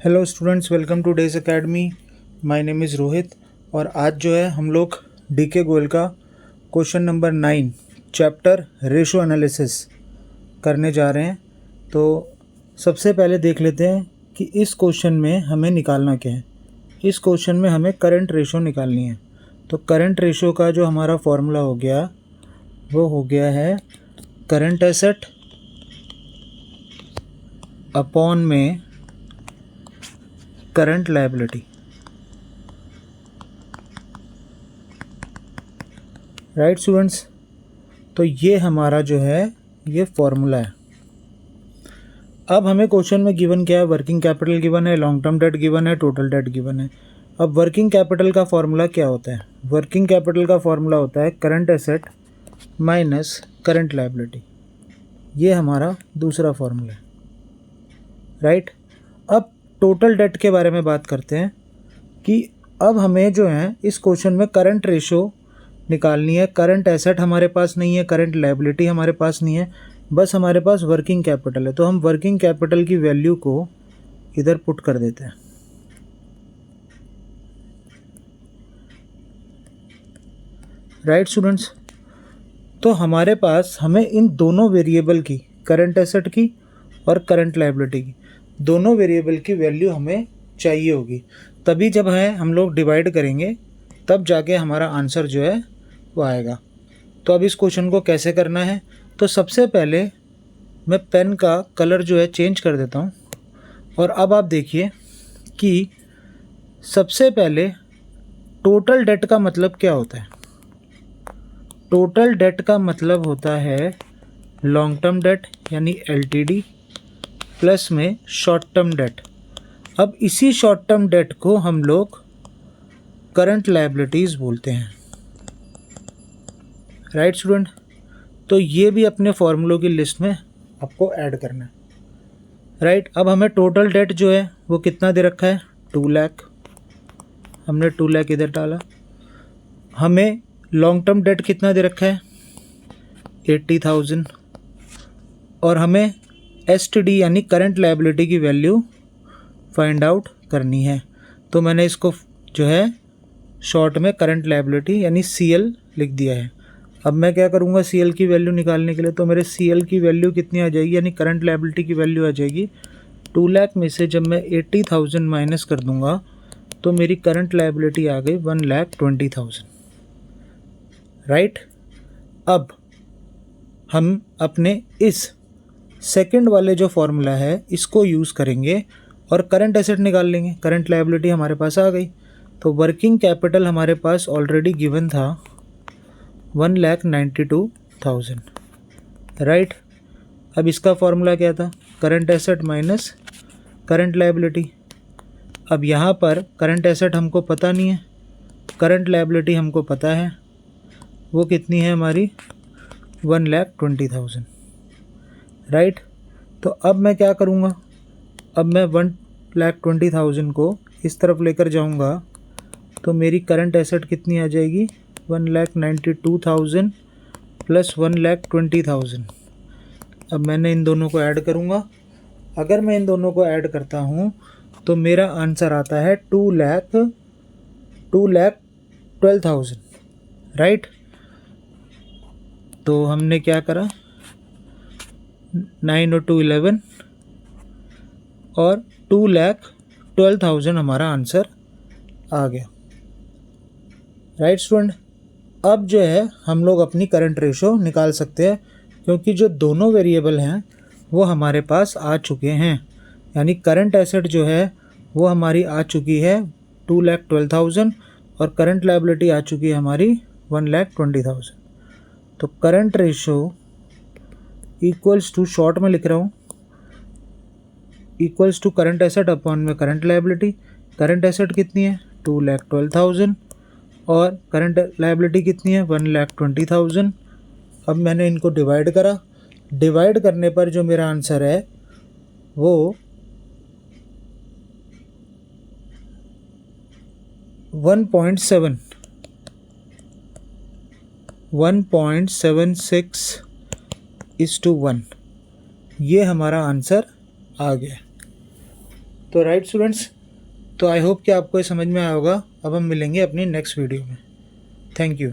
Hello students, welcome two days academy. My name is Rohit और आज जो है हम लोग डीके गोयल का question number 9 chapter ratio analysis करने जा रहे हैं। तो सबसे पहले देख लेते हैं कि इस क्वेश्चन में हमें निकालना क्या है। इस क्वेश्चन में हमें करंट रेशो निकालनी है। तो करंट रेशो का जो हमारा फॉर्मूला हो गया वो हो गया है करंट एसेट अपॉन में करंट लायबिलिटी। राइट स्टूडेंट्स, तो ये हमारा जो है ये फॉर्मूला है। अब हमें क्वेश्चन में गिवन क्या है, वर्किंग कैपिटल गिवन है, लॉन्ग टर्म डेट गिवन है, टोटल डेट गिवन है। अब वर्किंग कैपिटल का फॉर्मूला क्या होता है? वर्किंग कैपिटल का फॉर्मूला होता है current asset minus current liability. ये हमारा दूसरा फॉर्मूला है। राइट, अब टोटल डेट के बारे में बात करते हैं कि अब हमें जो है इस क्वेश्चन में करंट रेशो निकालनी है। करंट एसेट हमारे पास नहीं है, करंट लायबिलिटी हमारे पास नहीं है, बस हमारे पास वर्किंग कैपिटल है। तो हम वर्किंग कैपिटल की वैल्यू को इधर पुट कर देते हैं। राइट स्टूडेंट्स, तो हमारे पास हमें इन दोनों वेरिएबल की, करंट एसेट की और करंट लायबिलिटी की, दोनों वेरिएबल की वैल्यू हमें चाहिए होगी। तभी जब है हम लोग डिवाइड करेंगे तब जाके हमारा आंसर जो है वो आएगा। तो अब इस क्वेश्चन को कैसे करना है, तो सबसे पहले मैं पेन का कलर जो है चेंज कर देता हूँ। और अब आप देखिए कि सबसे पहले टोटल डेट का मतलब क्या होता है। टोटल डेट का मतलब होता है लॉन्ग टर्म डेट यानी LTD प्लस में शॉर्ट टर्म डेट। अब इसी शॉर्ट टर्म डेट को हम लोग करंट लायबिलिटीज़ बोलते हैं। राइट स्टूडेंट, तो ये भी अपने फॉर्मूलों की लिस्ट में आपको ऐड करना है। राइट, अब हमें टोटल डेट जो है वो कितना दे रखा है, 2 लाख। हमने 2 लाख इधर डाला। हमें लॉन्ग टर्म डेट कितना दे रखा है, 80,000। और हमें STD यानी करंट लायबिलिटी की वैल्यू फाइंड आउट करनी है। तो मैंने इसको जो है शॉर्ट में करंट लायबिलिटी यानी CL लिख दिया है। अब मैं क्या करूँगा, CL की वैल्यू निकालने के लिए, तो मेरे CL की वैल्यू कितनी आ जाएगी, यानी करंट लायबिलिटी की वैल्यू आ जाएगी 2 लाख में से जब मैं 80,000 माइनस कर दूंगा तो मेरी करंट लायबिलिटी आ गई 1,20,000। राइट, अब हम अपने इस सेकंड वाले जो फॉर्मूला है इसको यूज़ करेंगे और करंट एसेट निकाल लेंगे। करंट लायबिलिटी हमारे पास आ गई, तो वर्किंग कैपिटल हमारे पास ऑलरेडी गिवन था 1,92,000। राइट, अब इसका फॉर्मूला क्या था, current asset minus current liability. अब यहाँ पर करंट एसेट हमको पता नहीं है, करंट लायबिलिटी हमको पता है, वो कितनी है हमारी 1,20,000। राइट, तो अब मैं क्या करूँगा, अब मैं 1,20,000 को इस तरफ लेकर जाऊँगा तो मेरी करंट एसेट कितनी आ जाएगी, 1,92,000 प्लस 1,20,000। अब मैंने इन दोनों को ऐड करूँगा। अगर मैं इन दोनों को ऐड करता हूँ तो मेरा आंसर आता है 2,12,000। राइट, तो हमने क्या करा, 9 और 2 11 और 2,12,000 हमारा आंसर आ गया। राइट स्टूडेंट, अब जो है हम लोग अपनी करंट रेशो निकाल सकते हैं क्योंकि जो दोनों वेरिएबल हैं वो हमारे पास आ चुके हैं। यानी करंट एसेट जो है वो हमारी आ चुकी है 2,12,000 और करंट लायबिलिटी आ चुकी है हमारी 1,20,000। तो current ratio equals to, short में लिख रहा हूँ, equals to current asset upon में करंट लायबिलिटी। करंट एसेट कितनी है 2,12,000 और करंट लायबिलिटी कितनी है 1,20,000। अब मैंने इनको डिवाइड करा, डिवाइड करने पर जो मेरा आंसर है वो 1.76:1, ये हमारा आंसर आ गया। तो राइट स्टूडेंट्स, तो आई होप कि आपको ये समझ में आया होगा। अब हम मिलेंगे अपनी नेक्स्ट वीडियो में। Thank you.